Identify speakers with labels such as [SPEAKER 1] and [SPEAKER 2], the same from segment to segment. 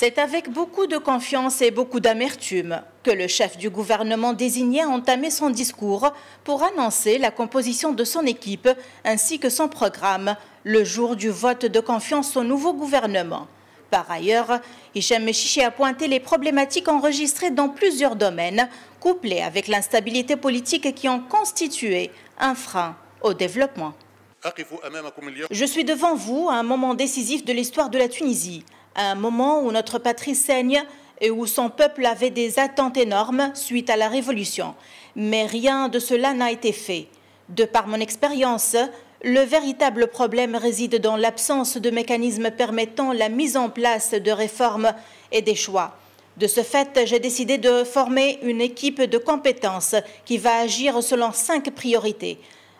[SPEAKER 1] C'est avec beaucoup de confiance et beaucoup d'amertume que le chef du gouvernement désigné a entamé son discours pour annoncer la composition de son équipe ainsi que son programme le jour du vote de confiance au nouveau gouvernement. Par ailleurs, Hichem Mechichi a pointé les problématiques enregistrées dans plusieurs domaines, couplées avec l'instabilité politique qui ont constitué un frein au développement. Je suis devant vous à un moment décisif de l'histoire de la Tunisie, à un moment où notre patrie saigne et où son peuple avait des attentes énormes suite à la révolution. Mais rien de cela n'a été fait. De par mon expérience, le véritable problème réside dans l'absence de mécanismes permettant la mise en place de réformes et des choix. De ce fait, j'ai décidé de former une équipe de compétences qui va agir selon 5 priorités.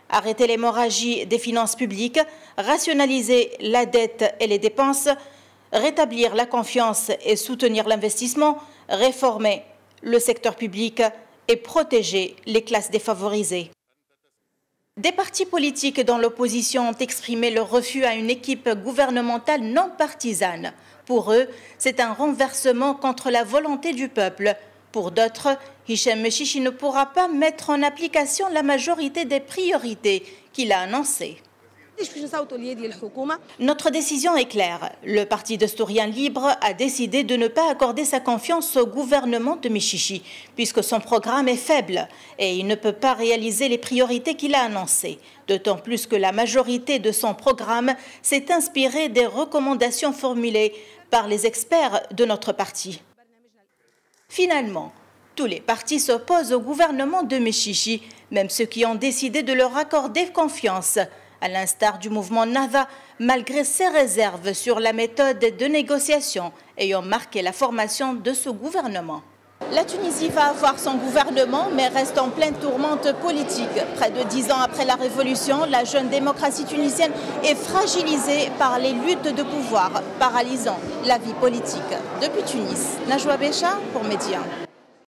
[SPEAKER 1] Arrêter l'hémorragie des finances publiques, rationaliser la dette et les dépenses, rétablir la confiance et soutenir l'investissement, réformer le secteur public et protéger les classes défavorisées. Des partis politiques dans l'opposition ont exprimé leur refus à une équipe gouvernementale non partisane. Pour eux, c'est un renversement contre la volonté du peuple. Pour d'autres, Hichem Mechichi ne pourra pas mettre en application la majorité des priorités qu'il a annoncées. Notre décision est claire. Le parti Destourian Libre a décidé de ne pas accorder sa confiance au gouvernement de Mechichi, puisque son programme est faible et il ne peut pas réaliser les priorités qu'il a annoncées. D'autant plus que la majorité de son programme s'est inspirée des recommandations formulées par les experts de notre parti. Finalement, tous les partis s'opposent au gouvernement de Mechichi, même ceux qui ont décidé de leur accorder confiance, à l'instar du mouvement Nahda, malgré ses réserves sur la méthode de négociation ayant marqué la formation de ce gouvernement. La Tunisie va avoir son gouvernement, mais reste en pleine tourmente politique. Près de 10 ans après la Révolution, la jeune démocratie tunisienne est fragilisée par les luttes de pouvoir, paralysant la vie politique. Depuis Tunis, Najwa Bécha pour Média.